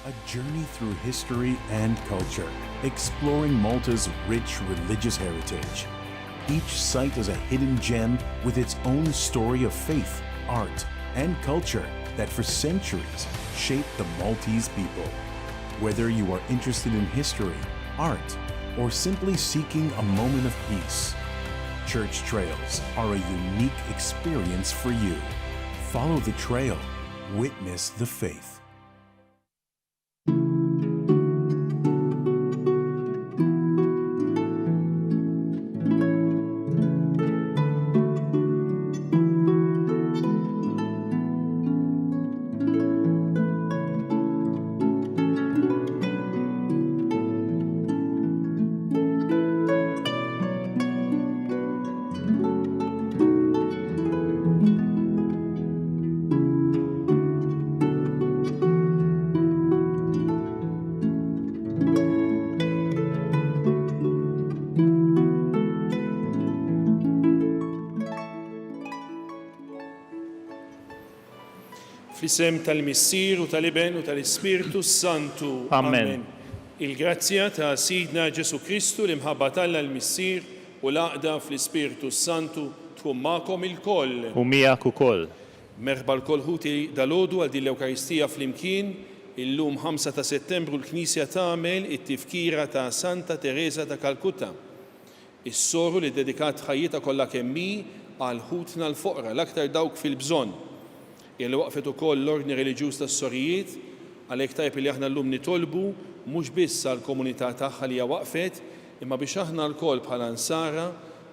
A journey through history and culture, exploring Malta's rich religious heritage. Each site is a hidden gem with its own story of faith, art, and culture that for centuries shaped the Maltese people. Whether you are interested in history, art, or simply seeking a moment of peace, Church Trails are a unique experience for you. Follow the trail, witness the faith. F'isem tal-Missier u tal-Iben u tal-Ispirtu Santu. Amen. Il-grazzja ta' Sidna Ġesu Kristu li mħabba Alla l-Missier u l-għaqda fl-Ispirtu Santu tkun magħkom il-koll. U miegħek ukoll. Merħba l-kolħuti dal-għodu għal din l-Ewkaristija fl-imkien illum 5 ta' Settembru l-Knisja tagħmel it-tifkira ta' Santa Teresa ta' Kalkutta. Is-soru li dedikat ħajjita kollha kemm hi għal ħutna l-foqra l-aktar dawk fil-bżonn. Jelli waqfet ukoll l-ordni reliġjuż tas-sorijiet għalhekk tajb li aħna llum nitolbu mhux biss għall-komunità tagħha li hija waqfet imma biex aħna lkoll bħala nsara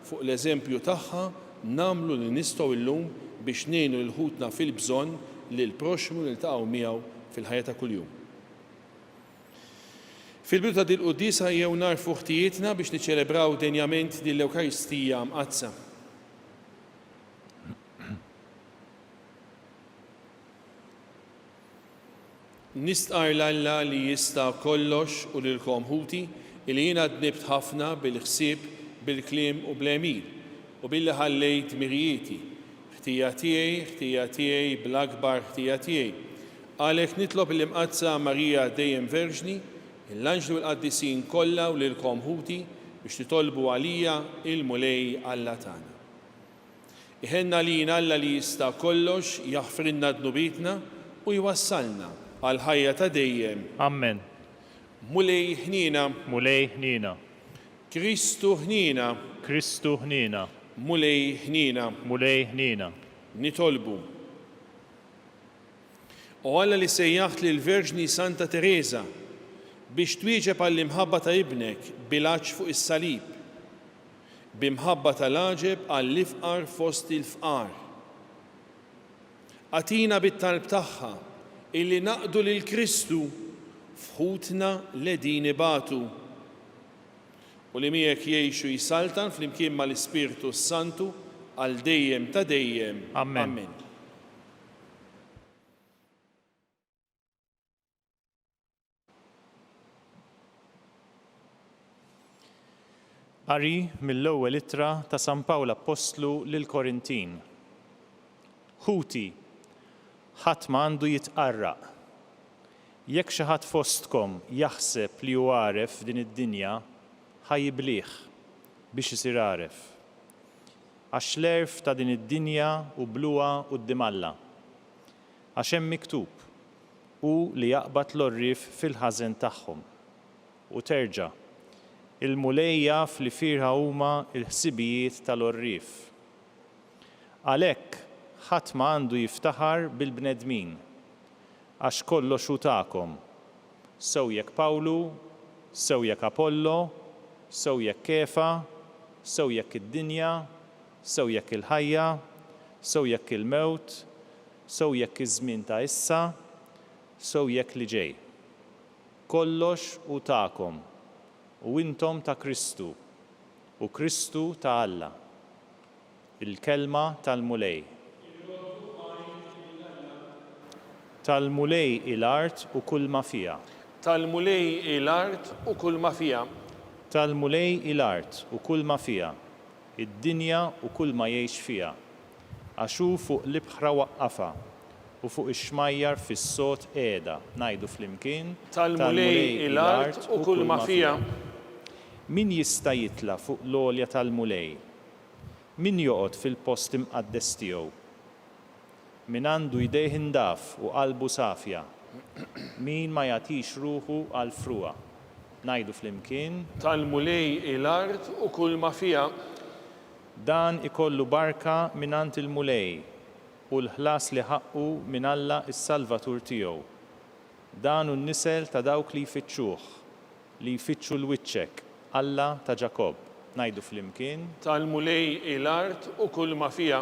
fuq l-eżempju tagħha nagħmlu li nistgħu llum biex ngħinu lil ħutna fil-bżonn lil proxmu li ltaqgħu miegħu fil-ħajja ta' kuljum. Fil-bidu ta' din il-qudiesa jew narfu ħtijietna biex niċċelebraw denjament din l-Ewkaristija mqazza. Nistqar l-Alla li jista' kollox u lilkom ħuti li jiena dnibt ħafna bil-ħsieb, bil-kliem u bl-emil u billi ħallejt mirjieti. Ħtija tiegħi bl-akbar ħtija tiegħi. Għalhekk nitlob l-imqazza Marija dejjem Verġni, l-anġlu l-qaddisin kollha u lilkom ħuti biex titolbu għalija il-mulej Alla tagħna. Iħenna lina Alla li jista' kollox jaħfrinna dnubietna u jwassalna għal ħajja ta' dejjem. Amen. Mulej ħnina. Mulej ħnina. Kristu ħnina. Kristu ħnina. Mulej ħnina. Mulej ħnina. Nitolbu. U Alla li sejjaħt lil Verġni Santa Teresa biex twieġeb għall-imħabba ta' ibnek bilaċ fuq is-salib, bimħabba tal-għaġeb għall-ifqar fost il-fqar. Atina bit-talb tagħha illi naqdu lil Kristu f'ħutna ledin ibatu u li miegħek jgħixu jisaltan flimkien mal-Ispirtu Santu għal dejjem ta' dejjem. Amen. Qari mill-ewwel ittra ta' San Pawl Apostlu lil Korintin. Ħuti, ħadd ma għandu jitqarraq. Jekk xi ħadd fostkom jaħseb li hu għaref din id-dinja, ħajjiblih biex isir għaref. Għax l-erf ta' din id-dinja u bluha quddiem Alla. Għax hemm miktub hu li jaqbad l-orrif fil-ħażen tagħhom. U terġa' il-mulejja li firha huma l-ħsibijiet tal-orrif. Għalhekk ħadd ma għandu jiftaħar bil-bnedmin, għax kollox hu tagħkom. Sew jekk Pawlu, sew jekk Apollo, sew jekk Kefa, sew jekk id-dinja, sew jekk il-ħajja, sew jekk il-mewt, sew jekk iż-żmien ta' issa, sew jekk li ġej. Kollox hu tagħkom, u intom ta' Kristu, u Kristu ta' Alla. Il-kelma tal-mulej. Tal-mulej il-art u kull ma fija. Tal-mulej il-art u kull ma fija. Tal-mulej il-art u kull ma fija. Id-dinja u kull ma jgħix fija. Għaxu fuq l-ibħra waqqafa u fuq ix-xmajjar fis-sot qiegħda. Ngħidu flimkien. Tal-mulej il-art u kull ma fija. Min jista' jitla fuq l-għolja tal-mulej? Min joqgħod fil-post imqaddes tiegħu? Min għandu jdejh indaf u qalbu safja? Min ma jagħtix ruħu għal fruha? Ngħidu flimkien. Tal-mulej il-art u kull ma fija. Dan ikollu barka mingħand il-mulej u l-ħlas li ħaqqu minn Alla is-Salvatur tiegħu. Dan hu n-nisel ta' dawk li jfittxuh, li jfittxu l-wiċċek, Alla ta' Ġakob. Ngħidu flimkien. Tal-mulej il-art u kull ma fija.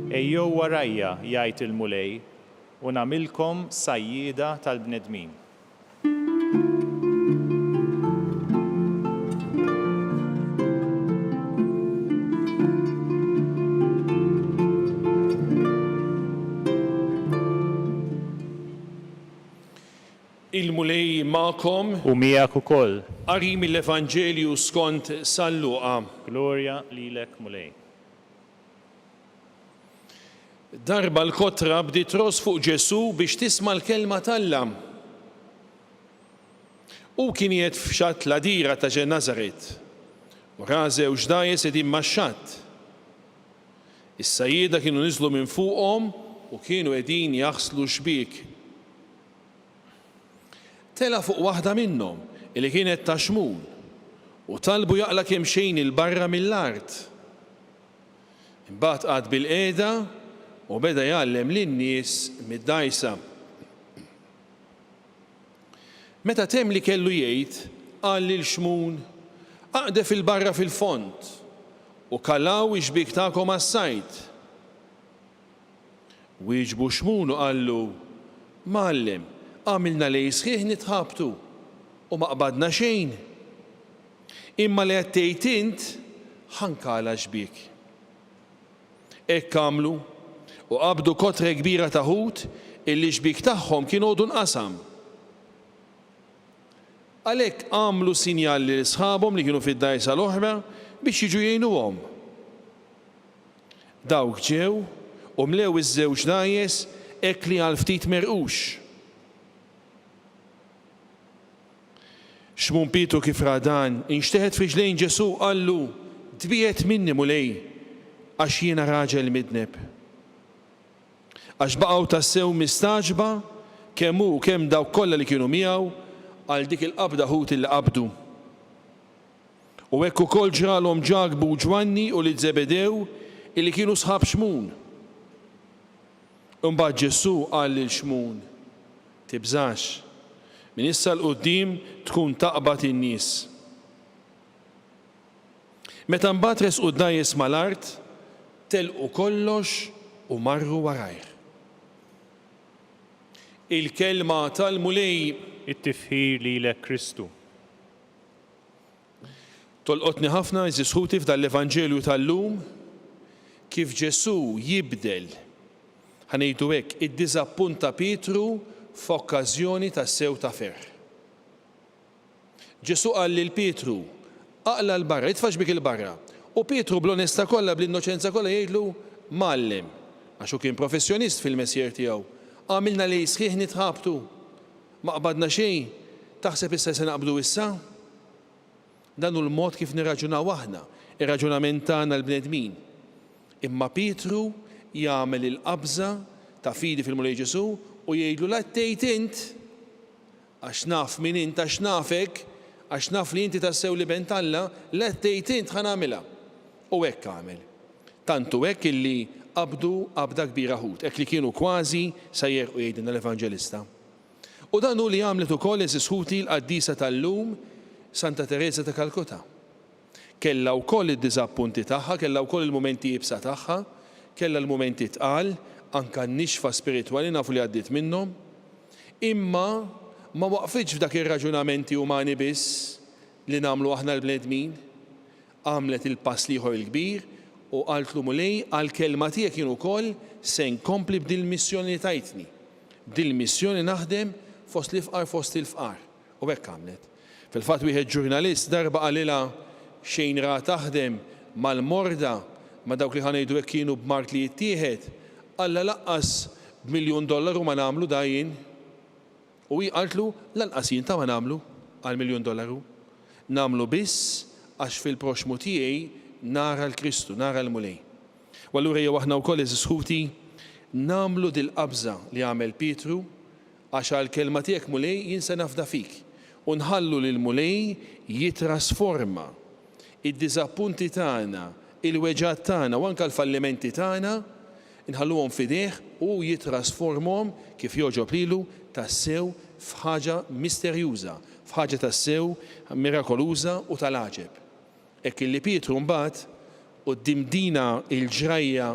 Ejjew warajja, jgħid il-mulej, u nagħmilkom sajjieda tal-bnedmin. Il-mulej ma'kom U miegħek ukoll. qari mill-Evanġelju skont San Luqa. Glorja lilek mulej. Darba l-kotra bdiet ros fuq Ġesu biex tisma' l-kelma tal-Alla. U kien qiegħed f'xatt l-għadira ta' Ġen-Nażaret. U ra żewġ dgħajjes qegħdin max-xatt. Is-sajjieda kienu niżlu minn fuqhom u kienu qegħdin jaħslu xbik. Tela fuq waħda minnhom li kienet ta' xmul u talbu jaqla kemm xejn il-barra mill-art. Imbagħad qagħad bil-qiegħda u beda jgħallem lin-nies mid-dgħajsa. Meta temm li kellu jgħid, qal lil xmun: aqdef il-barra fil-font u kallaw ix-xbik tagħkom għas-sajd. Wieġbu xmun u qallu: Mgħallem, għamilna lej sħiħ nitħabtu u ma qbadna xejn. Imma li qed tgħid int ħankala xbik. Hekk għamlu u qabdu kotre kbira ta' ħut illi xbik tagħhom kien għodu nqasam. Għalhekk għamlu sinjal lil sħabhom li kienu fid-dgħajsa l-oħra biex jiġu jgħinuhom. Dawk ġew u mlew iż-żewġ dgħajjes hekk li għal ftit merqux. Xmun Pietru kif radan inxteħed fi ġlejn Ġesu qallu: tbiet minni mulej għax jiena raġel midneb. Għax baqgħu tassew mistaġba kemm hu kemm dawk kollha li kienu miegħu għal dik il-qabda ħut li qabdu. U hekk ukoll ġralhom Ġakbu u Ġwanni u li Zebedew illi kienu sħab xmun. Imbagħad Ġesu qal lil xmun: tibżax, min issa l-qudiem tkun taqbad in-nies. Meta mbagħad resqu d-dgħajjes mal-art, telqu kollox u marru warajh. Il-kelma tal-mulej. It-tifħir lilek Kristu. Tolqotni ħafna iżisħuti f'dan l-Evanġelju tal-lum kif Ġesu jibdel, ħanejdu hekk, iddiżappunta Pietru f'okkażjoni ta' sew ta' ferħ. Ġesu qal lil Pietru, aqla l-barra, itfax bik il-barra. U Pietru bl-onesta kollha, bl-innoċenza kollha jgħidlu Mallem, għax hu kien professjonist fil-messier tiegħu. Għamilna li sħiħ nitħabtu. Ma qbadna xejn, taħseb issa se naqbdu issa? Dan hu l-mod kif nirraġunaw aħna, ir-raġunament tagħna l-bnedmin. Imma Pietru jagħmel il-qabża ta' fidi fil-mulej Ġesu u jgħidlu la tgħid int għax naf min int għax nafek, għax naf li inti tassew li bent Alla, la tgħid int ħanamilha. U hekk għamel. Tantu hekk illi qabda kbira ħut, hekk li kienu kważi sa jerqu jgħidilna l-Evanġelista. U dan hu li għamlet ukoll eżisħuti l-qaddisa tal-lum Santa Teresa ta' Kalkutta. Kellha wkoll id-diżappunti tagħha, kellha wkoll il-mumenti jibsa tagħha, kellha l-mumenti tqal, anke n-nixfa spiritwali nafu li għaddiet minnhom, imma ma waqfitx f'dak ir-raġunamenti umani biss li nagħmlu aħna l-bnedmin, għamlet il-pass liħor il-kbir u qaltlu mulej għal-kelma tiegħek jien ukoll se nkompli b'dil-missjoni li tajtni. B'dil-missjoni naħdem fost l-ifqar fost il-fqar. U hekk għamlet. Fil-fatt wieħed ġurnalist darba qalilha xejn ra taħdem mal-morda ma dawk li ħanejdu hekk kienu b'mart li jittieħed, alla laqqas $1,000,000 ma nagħmlu dajjin. U hi qaltlu lanqas jien ta' ma nagħmlu għal $1,000,000. Nagħmlu biss għax fil-proxmu tiegħi nara l-Kristu, nara l-mulej. U allura jew aħna wkoll eżisħuti nagħmlu dil-qabża li għamel Pietru għax għall-kelma tiegħek mulej jinsa nafda fik. U nħallu lil mulej jitrasforma id-diżappunti tagħna, il-weġat tagħna u anke l-fallimenti tagħna inħalluhom fideh u jitrasformhom kif joġob lilu tassew f'ħaġa misterjuża, f'ħaġa tassew mirakoluża u tal-għaġeb. Hekk illi Pietru mbagħad quddiem dina il-ġrajja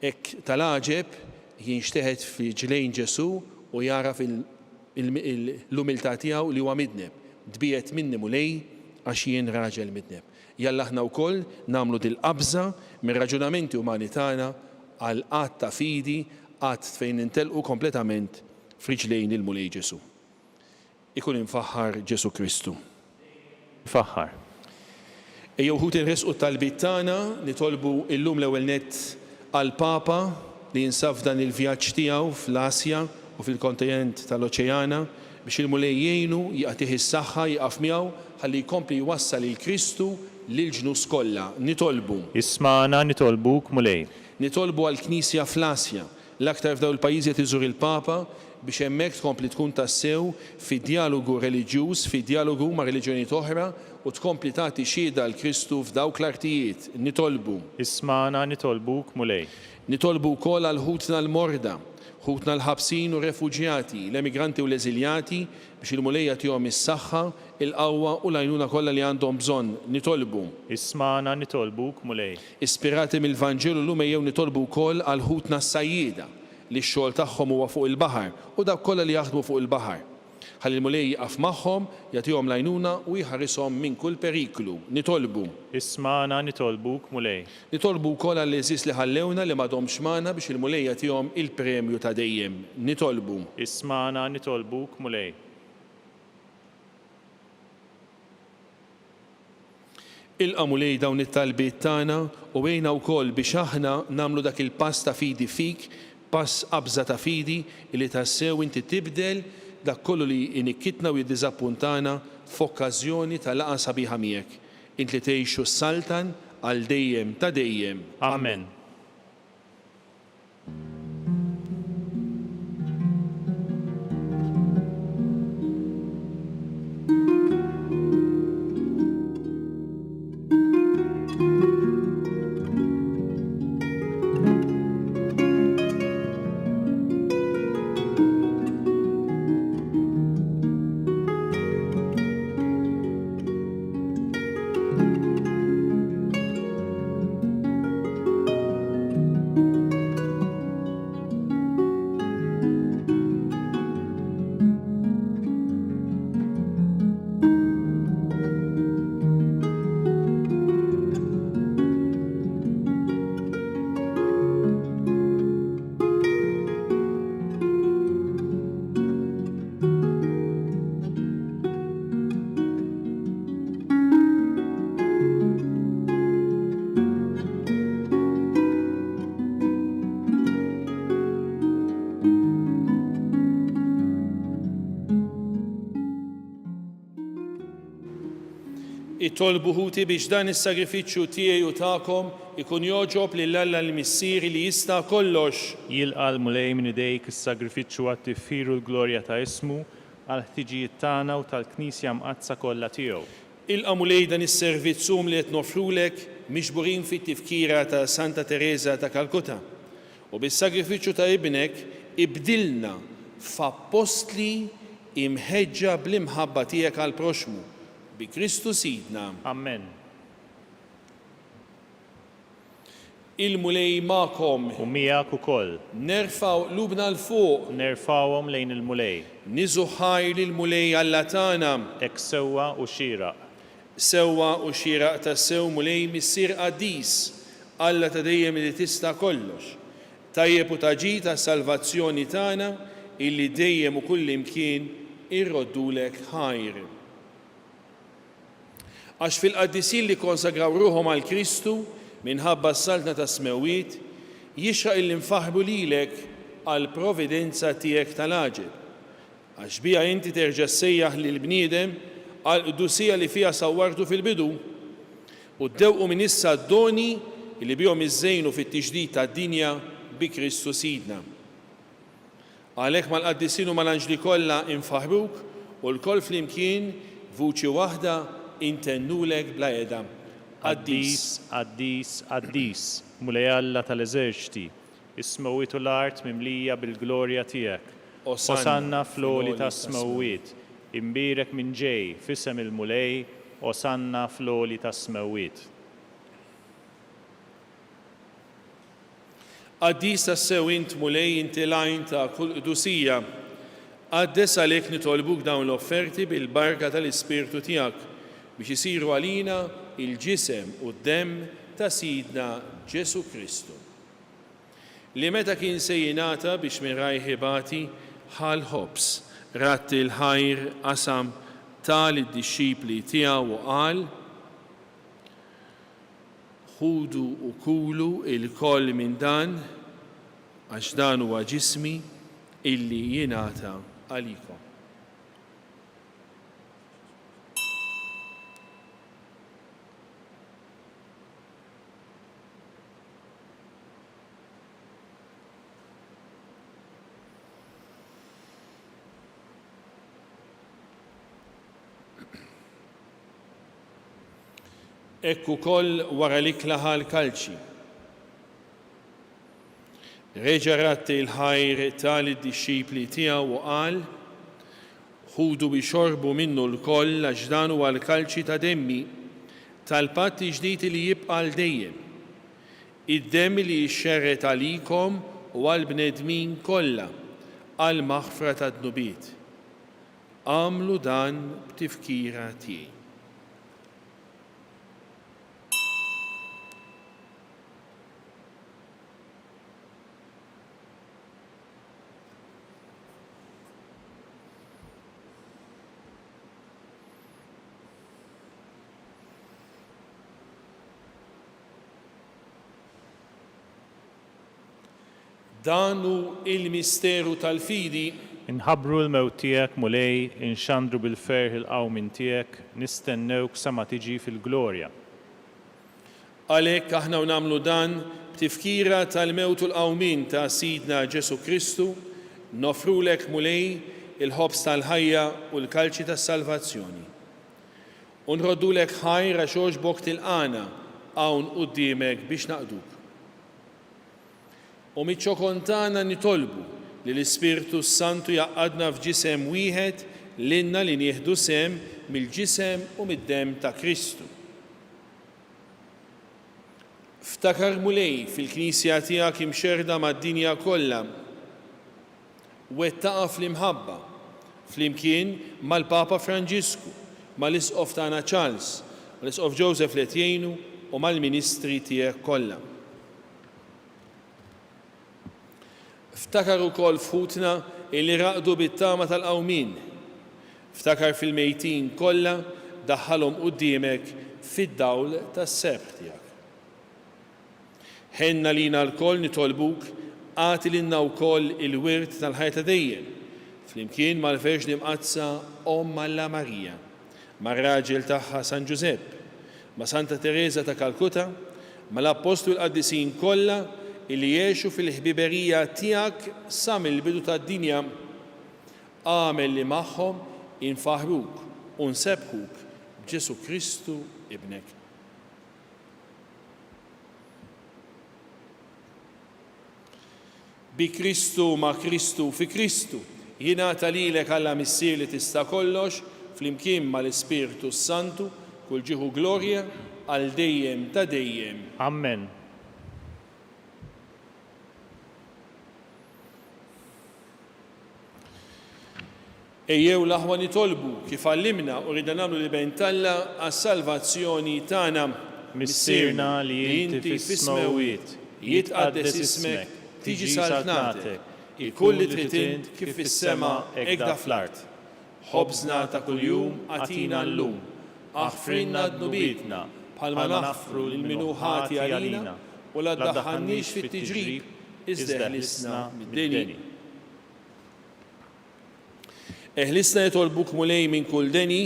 hekk tal-għaġeb jinxteħed fi ġlejn Ġesu u jara l-umiltà tiegħu li huwa midneb. Dbiet minni mulej għax jien raġel midneb. Jalla aħna wkoll nagħmlu dil-qabża mir-raġunamenti umani tagħna għal qatt ta' fidi, qatt fejn nintelqu kompletament f'riġlejn il-mulej Ġesu. Ikun infaħħar Ġesu Kristu. Faħħar. Ejjew ħut inresqu t-talbit tagħna nitolbu llum l-ewwel nett għall-Papa li jinsab dan il-vjaġġ tiegħu fl-Asja u fil-kontinent tal-Oċeana biex il-mulej jgħinu jagħtih is-saħħa jaqaf miegħu ħalli jkompli jwassal il-Kristu lill-ġnus kollha. Nitolbu. Ismana nitolbuk mulej. Nitolbu għall-Knisja fl-Asja l-aktar f'daw il-pajjiżi qed iżur il-Papa biex hemmhekk tkompli tkun tassew fid-dialogu reliġjuż, fid-dialogu ma' reliġjonijiet oħra u tkompli tagħti xhieda l-Kristu f'dawk l-artijiet. Nitolbu. Ismana nitolbuk mulej. Nitolbu wkoll għal ħutna l-morda, ħutna l-ħabsin u refuġjati, l-emigranti u l-eżiljati biex il-mulej jagħtihom is-saħħa, il-qawwa u l-għajnuna kollha li għandhom bżonn. Nitolbu. Ismana nitolbuk mulej. Ispirati mill-Vanġelu llum ejjew nitolbu wkoll għal ħutna s-sajjieda li x-xogħol tagħhom huwa fuq il-baħar u dawk kollha li jaħdmu fuq il-baħar. Ħalli l-mulej jaqaf magħhom, jagħtihom l-għajnuna u jħarrishom minn kull periklu. Nitolbu. Ismana nitolbuk mulej. Nitolbu wkoll għall eżis li ħallewna li m'għadhomx magħna biex il-mulej jagħtihom il-premju ta' dejjem. Nitolbu. Ismana nitolbuk mulej. Ilqa' mulej dawn it-talbiet tagħna u għejna wkoll biex aħna nagħmlu dak il-pass ta' fidi fik, pass qabża ta' fidi li tassew inti tibdel dak kollu li inikkitna u jiddiżappuntana f'okkażjoni ta' laqgħa sabiħa miegħek. Int li tgħixu s-saltan għal dejjem ta' dejjem. Amen. Itolbu ħuti biex dan is-sagrifiċċju tiegħi u tagħkom ikun joġob lill-Alla l-Missier li jista' kollox. Jilqa' l-mulej minn idejk is-sagrifiċċju għat-tiffiru l-glorja ta' ismu għal ħtiġijiet tagħna u tal-Knisja mqazza kollha tiegħu. Ilqa' mulej dan is-servizzum li qed nofrulek miġburin fit-tifkira ta' Santa Teresa ta' Kalkutta. U bis-sagrifiċċju ta' ibnek ibdilna f'apostli imħeġġa bl-imħabba tiegħek għal proxmu. Bi Kristu Sidna. Amen. Il-mulej ma'kom. U miegħek ukoll. Nerfaw lubna l-fuq. Nerfawhom lejn il-mulej. Niżu ħajr il-mulej Alla tagħna. Hekk sewwa u xieraq. Sewwa u xieraq ta' sew mulej missier qaddis. Alla ta' dejjem li tista' kollox. Tajjeb u taġi ta' salvazzjoni tagħna illi dejjem u kull imkien irroddulek ħajr. Għax fil-qaddisin li konsagraw ruħhom għal Kristu minħabba s-saltna ta' smewit, jixraq illi nfaħru lilek għal providenza tiegħek tal-aġeb. Għax bija inti terġa' ssejjaħ lil bniedem għal qdusija li fiha sawwartu fil-bidu u ddewqu minn issa d-doni li bihom iżżejnu fit-tiġdid tad-dinja bi Kristu Sidna. Għalhekk mal-qaddisin u mal-anġli kollha infaħruk u l-koll flimkien vuċi waħda intennulek bla edha. Qaddis, qaddis, qaddis, mulej Alla tal-eżerċiti, is-smewwiet u l-art mimlija bil-glorja tiegħek. Osanna fl-għoli tas-smewwiet, imbirek minn ġej f'isem il-mulej, osanna fl-għoli tas-smewwiet. Qaddis tas-sew int mulej inti lajn ta' kull qdusija. Qaddes għalhekk nitolbuk dawn l-offerti bil-barka tal-Ispirtu tiegħek biex isiru għalina il-ġisem u d-demm ta' Sidna Ġesu Kristu. Li meta kien se jingħata biex miraj ħibati ħal ħobs, ratti l-ħajr qasam tal-disċipli tiegħu u qal: ħudu u kulu il-koll minn dan għax dan huwa ġismi illi jingħata għalikom. Ekku koll wara l-iklaħa l-kalċi. Reġa' ratti l-ħajr tal-disċipli tiegħu u qal: ħudu biex xorbu minnu l-koll għax dan huwa l-kalċi ta' demmi tal-patt ġdid li jibqa' l dejjem. Id-demm li jxerret għalikom u għall-bnedmin kollha għal maħfra tad-nubiet. Għamlu dan b'tifkira tiegħi. Danu il-misteru tal-fidi. Inħabbru l-mewt tiegħek mulej, inxandru bil-ferħ il-qawmin tiegħek, nistennewk sa ma tiġi fil-glorja. Għalhekk aħna nagħmlu dan b'tifkira tal-mewt u l-qawmin ta' Sidna Ġesu Kristu, nofrulek mulej il-ħobs tal-ħajja u l-kalċi tas-salvazzjoni. U nroddulek ħajr għax għoġbok tilqana hawn quddiemek biex naqduk. U miċ-ċokontana nitolbu li l-Ispirtu Santu jaqadna f'ġisem wieħed lilna li nieħdu sem mill-ġisem u mid-demm ta' Kristu. Ftakar mulej fil-Knisja tiegħek imxerda mad-dinja kollha. Wettaqa fl-imħabba flimkien mal-Papa Franġisku, mal-Isqof tagħna Charles, mal-Isqof Joseph Letjejnu u mal-Ministri tiegħek kollha. Ftakar ukoll f'ħutna illi raqdu bit-tama tal-qawmin. Ftakar fil-mejtin kollha daħħalhom quddiemek fid-dawl tas-sebħ tiegħek. Ħenna lina l-koll nitolbuk għati lilna wkoll il-wirt tal-ħajja ta' dejjem flimkien mal-Verġni Mqazza Omm Alla Marija mar-raġel tagħha San Giuseppe, ma' Santa Teresa ta' Kalkuta, ma' l-Apostlu l-Qaddisin kollha illi jgħixu fil-ħbiberija tiegħek sa mill-bidu tad-dinja, għamel li magħhom infaħruk u nsebħuk b'Ġesu Kristu ibnek. Bi Kristu ma' Kristu fi Kristu jingħata lilek Alla missier li tista' kollox flimkien mal-Ispiritu Santu kull ġieħu glorja għal dejjem ta' dejjem. Amen. Ejjew l-aħwa nitolbu kif għallimna u rida nagħmlu li bejn Alla għas-salvazzjoni tagħna. Missierna li inti fis-smawiet, jitqaddes ismek, tiġi saltnatek, il-kull li trid int kif fis-sema hekk fl-art. Ħobżna ta' kuljum għatina llum, aħfrinna d-nubitna bħalma naħfru l-minuħati għalina u la ddaħħalniex fit-tiġrib iżda eħlisna mid-deni. Eħlisna jitolbuk mulej minn kull deni,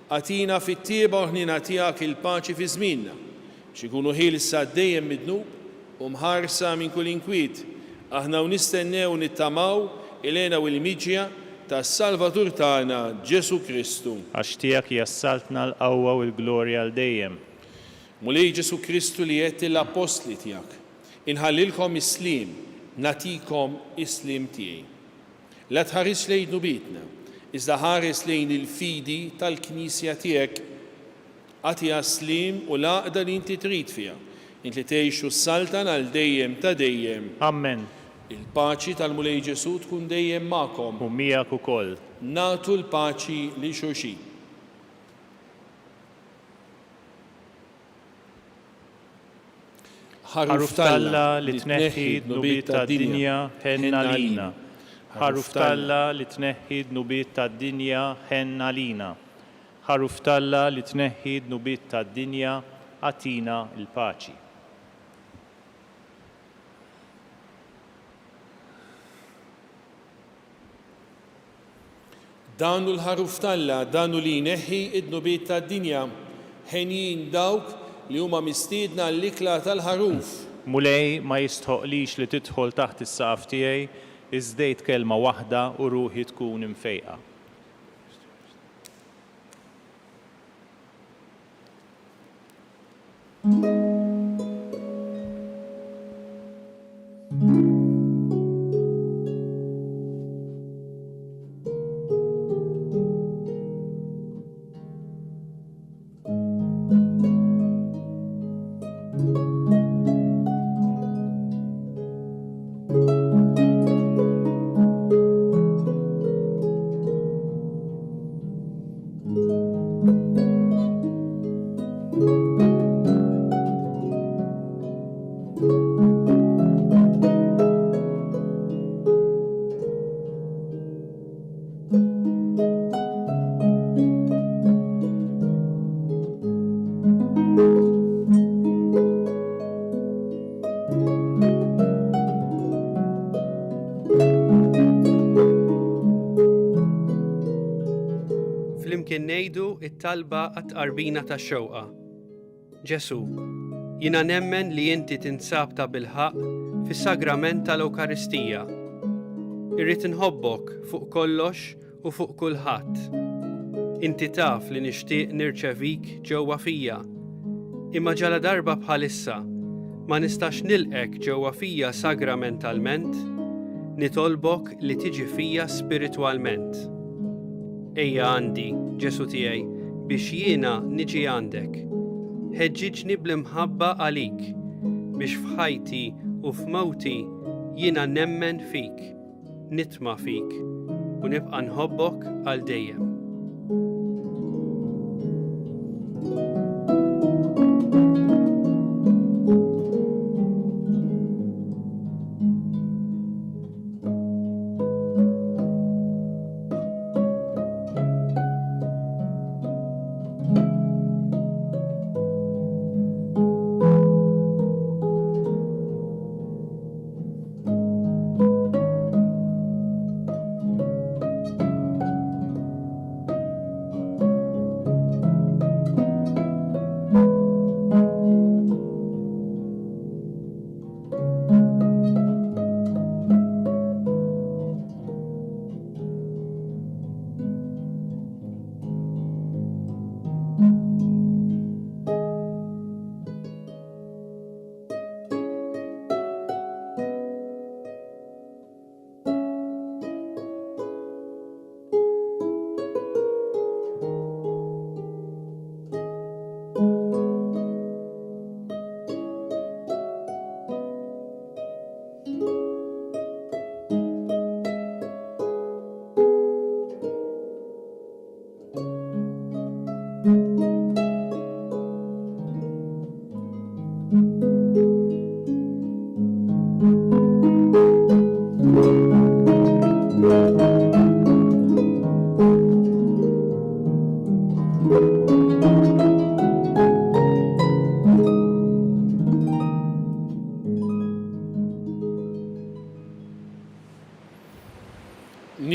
għatina fit-tieba u ħnina tiegħek il-paċi fi żmienna, x'ikunu ħielsa dejjem mid-dnub u mħarsa minn kull inkwiet, aħna u nistennew nittamaw ilena u l-miġja tas-Salvatur tagħna Ġesu Kristu. Għax tiegħek jassaltna l-qawwa u l-glorja għal dejjem. Mulej Ġesu Kristu li qed l-apostli tiegħek, inħallilkom islim, natikom islim tiegħi. La tħares lejn nubitna, iżda ħares lejn il-fidi tal-Knisja tiegħek, għatiha slim u l-għaqda li inti trid fiha, inti tgħixu s-saltan għal dejjem ta' dejjem. Amen. Il-paċi tal-Mulej Ġesu tkun dejjem magħkom. U miegħek ukoll. Nagħtu l-paċi li xulxin. Ħaruf talla li tneħħi d-nubiet tad-dinja ħenna lina. Ħaruf talla li tneħħi d-nubiet tad-dinja ħenna lina. Ħaruf talla li tneħħi d-nubiet tad-dinja għatina l-paċi. Danu l-ħaruf talla, danu li jneħħi id-nubiet tad-dinja, ħenjin dawk li huma mistiedna l-ikla tal-ħaruf. Mulej ma jistħoqlix li tidħol taħt is-saqaf tiegħi, iżdejt kelma waħda u ruħi tkun imfejqa. Flimkien ngħidu t-talba għat-tqarbina tax-xewqa. Ġesu, jiena nemmen li inti tinsab ta' bilħaq fis-sagrament tal-Ewkaristija. Irrid inħobbok fuq kollox u fuq kulħadd. Inti taf li nixtieq nirċevik ġewwa fija, imma ġala darba bħalissa ma nistax nilqek ġewwa fija sagramentalment, nitolbok li tiġi fija spiritwalment. Ejja għandi, Ġesu tiegħi, biex jiena niġi għandek. Ħeġġiġni bl-imħabba għalik, biex f'ħajti u f'mewti jiena nemmen fik, nitma' fik u nibqa' nħobbok għal dejjem.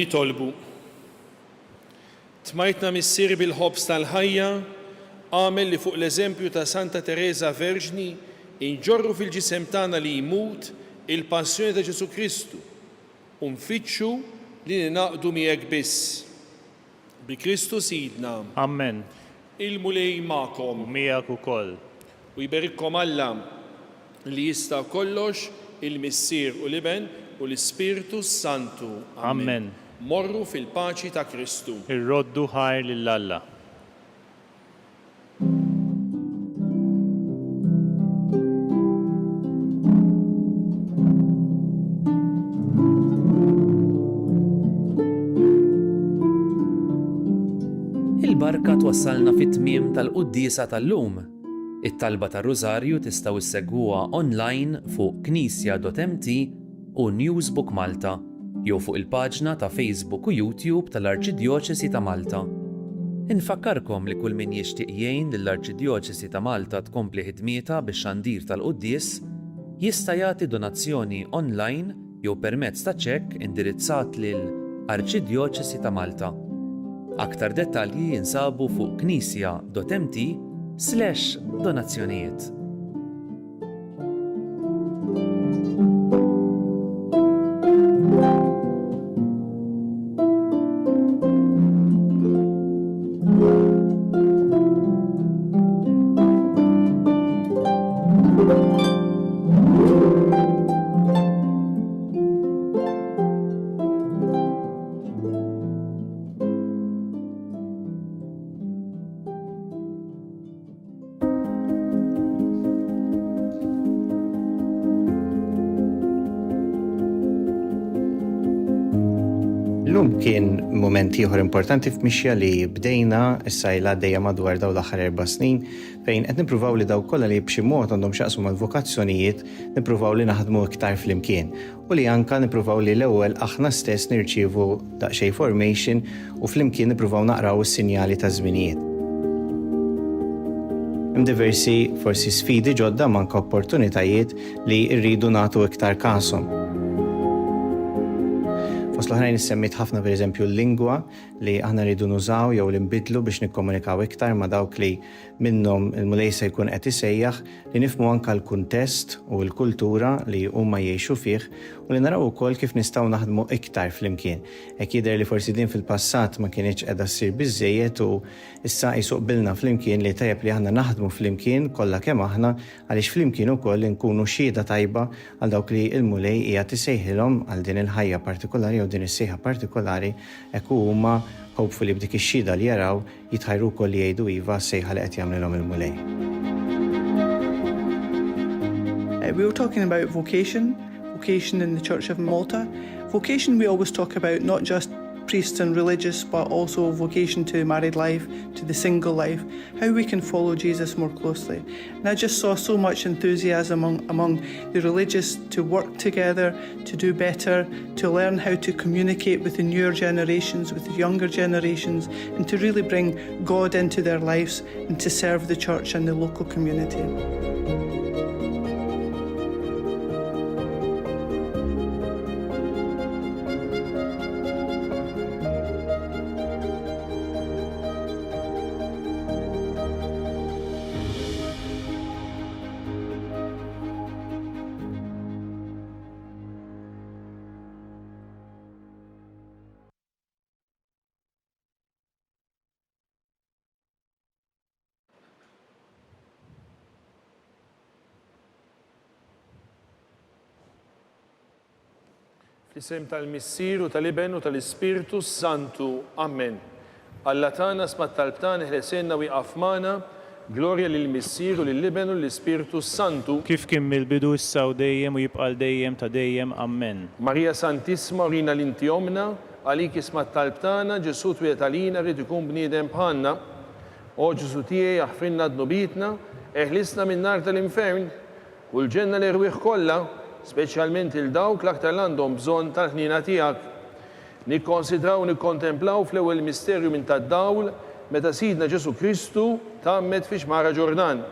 jitolbu. Tmajtna missier bil-ħobs tal-ħajja, għamel li fuq l-eżempju ta' Santa Teresa Verġni inġorru fil-ġisem tagħna li jmut il-passjoni ta' Ġesu Kristu u nfittxu li ninaqdu miegħek biss. Bi Kristu Sidna. Amen. Il-mulej ma'kom. Miegħek ukoll. U jberikkom Alla li jista' kollox il-missier u l-Iben u l-Ispiritu Santu. Amen. Morru fil-paċi ta' Kristu. Irroddu ħajr lill-Alla. Il-barka twassalna fit-tmiem tal-Qudiesa tal-lum. It-talba tar-Rużarju tistgħu issegwuha online fuq knisja.mt u Newsbook Malta jew fuq il-paġna ta' Facebook u YouTube tal-Arċidjoċesi ta' Malta. Infakkarkom li kull min jixtieq jgħin lill-Arċidjoċesi ta' Malta tkompli ħidmietha bix-xandir tal-Qudies jista' jagħti donazzjoni online jew permezz ta' ċekk indirizzat lil Arċidjoċesi ta' Malta. Aktar dettalji jinsabu fuq knisja.mt/donazzjonijiet. Illum kien moment ieħor importanti f'mixja li bdejna s-sajla dejja madwar daw l-aħħar 4 snin fejn qed nippruvaw li daw kollha li b'xi mod għandhom x'jaqsmu mal-vokazzjonijiet nippruvaw li naħdmu iktar flimkien u li anke nippruvaw li l-ewwel aħna stess nirċievu daqsxejn formation u flimkien nippruvaw naqraw is-sinjali ta' żminijiet. Hemm diversi forsi sfidi ġodda manka opportunitajiet li rridu nagħtu iktar kasom. Fost l-oħrajn issemmit ħafna pereżempju l-lingwa li aħna rridu nużaw jew li nbidlu biex nikkomunikaw iktar ma' dawk li minnhom il-mulej se jkun qed isejjaħ li nifhmu anke l-kuntest u l-kultura li huma jgħixu fih u li naraw ukoll kif nistgħu naħdmu iktar flimkien. Hekk jidher li forsi din fil-passat ma kienx qiegħda ssir biżżejjed u issa jsuqbilna flimkien li tajjeb li aħna naħdmu flimkien kollha kemm aħna għaliex flimkien ukoll nkunu xhieda tajba għal dawk li l-mulej qiegħed isejħilhom għal din il-ħajja partikolari jew din is-sejħa partikolari hekk huma hopefully b'dik ix-xhieda li jaraw jitħajru wkoll li jgħidu iva s-sejħa li qed jagħmlilhom il-mulej. We were talking about vocation in the Church of Malta. Vocation we always talk about not just priests and religious, but also vocation to married life, to the single life, how we can follow Jesus more closely. And I just saw so much enthusiasm among the religious to work together, to do better, to learn how to communicate with the newer generations, with the younger generations, and to really bring God into their lives and to serve the church and the local community. Fl-isem tal-Missier u tal-Iben u tal-Ispiritu Santu. Amen. Alla tagħna smat talbtan ħlesenna wieqaf magħna, glorja lill-Missier u lill-Iben u l-Ispiritu Santu. Kif kien mill-bidu issa u dejjem u jibqal dejjem ta' dejjem. Amen. Marija Santissima urina l-inti omna, għalik ismat talbtana, Ġesu twiet għalina rrid ikun bniedem bħalna. O Ġesu tiegħi jaħfirna dnubitna, eħlisna min-nar tal-infern u l-ġenna l-irwieħ kollha, speċjalment il-dawk l-aktar għandhom bżonn tal-ħnina tiegħek. Nikkonsidraw u nikkontemplaw fl-ewwel misterju minn tad-dawl meta Sidna Ġesu Kristu tammet fi xmara Ġordan.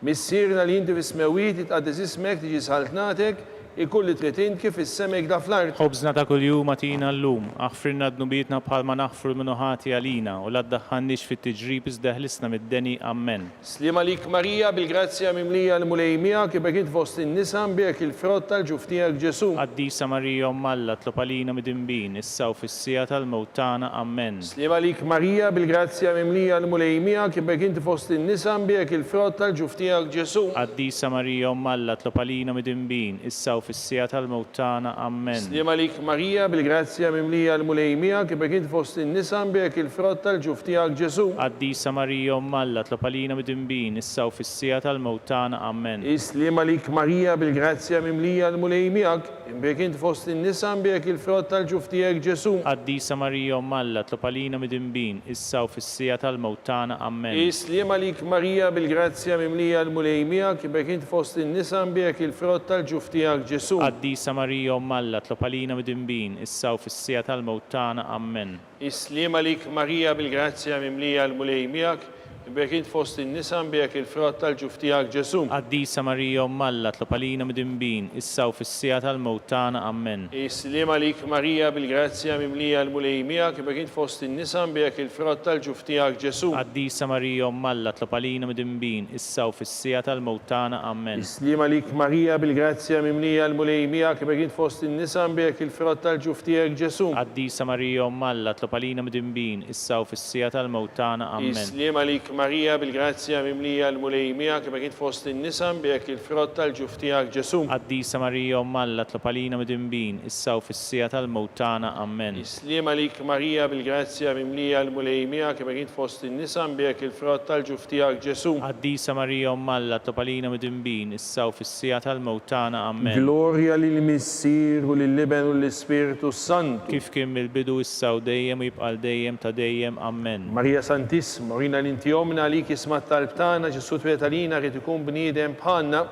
Missierna li inti fis-smewiet itqaddis ismek tiġi sħaltnatek, ikulli trid int kif is-semek da fl-art. خبزنا ta' kuljum atina llum, aħfirna dnubietna bħalma naħfru l-minuħati għalina u la ddaħħalniex fit-tiġrib iżda ħlisna mid-deni ammen. Slima lik Marija bil-grazzja mimlija l-mulejmija kif int fost in-nisa mbek il-frott tal-ġuf tiegħek Ġesu. Qaddisa Marija Omm Alla tlob għalina midinbin, issa u fis-sija tal-mewt tagħna ammen. Slima lik Marija bil-grazzja mimlija l-mulejmija kif int fost in-nisa mbek il-frott tal-ġuf tiegħek Ġesu. Qaddisa Marija Omm Alla tlob għalina midinbin, issa u fis-sija tal-mewt tagħna ammen. Slima lik Marija bil-grazzja mimlija l-mulejmija kif int fost in-nisa mbek il-frott tal-ġuf tiegħek Ġesu. Qaddisa Marija Omm Alla tlob għalina midinbin, issa u fis-sija tal-mewt tagħna ammen. Slima lik Marija bil-grazzja mimlija l-mulejmijak mbek int fost in-nisa mbek il-frott tal-ġuf tiegħek Ġesu. Qaddisa Marija Omm Alla tlob għalina midinbin, issa u fis-sija tal-mewt tagħna ammen. Slima lik Marija bil-grazzja mimlija l-mulejmijak mbek int fost in-nisa mbek il-frott tal-ġuf tiegħek Ġesu. Qaddisa Marija Omm Alla tlob għalina midinbin, issa u fis-sija tal-mewt tagħna ammen. Slima lik Marija bil-grazzja mimlija l-mulejmijak mbek int fost in-nisa mbek il-frott tal-ġuf tiegħek Ġesu. Qaddisa Marija Omm Alla tlob għalina midinbin, issa u fis-sija tal-mewt tagħna ammen. Slima lik Marija bil-grazzja mimlija l-mulejmijak mbek int fost in-nisa mbek il-frott tal-ġuf tiegħek Ġesu. Qaddisa Marija Omm Alla tlob għalina midinbin, issa u fis-sija tal-mewt tagħna ammen. Slima lik Marija bil-grazzja mimlija l-mulejmijak mbek int fost in-nisa mbek il-frott tal-ġuf tiegħek Ġesu. Qaddisa Marija Omm Alla tlob għalina midinbin, issa u fis-sija tal-mewt tagħna ammen. Slima lik Marija bil-grazzja mimlija l-mulejmijak mbek int fost in-nisa mbek il-frott tal-ġuf tiegħek Ġesu. Qaddisa Marija Omm Alla tlob għalina midinbin, issa u fis-sija tal-mewt tagħna ammen. Slima lik Marija bil-grazzja mimlija l-mulejmijak mbek int fost in-nisa mbek il-frott tal-ġuf tiegħek Ġesu. Qaddisa Marija Omm Alla tlob għalina midinbin, issa u fis-sija tal-mewt tagħna ammen. Glorja lill-Missier u lill-Iben u l-Ispiritu Santu. Kif kien mill-bidu issa u dejjem u jibqa' dejjem ta' dejjem ammen. Marija Santissima, urina l-inti omna lik isma' talb tagħna Ġesu twetalina rid ikun bniedem bħalna.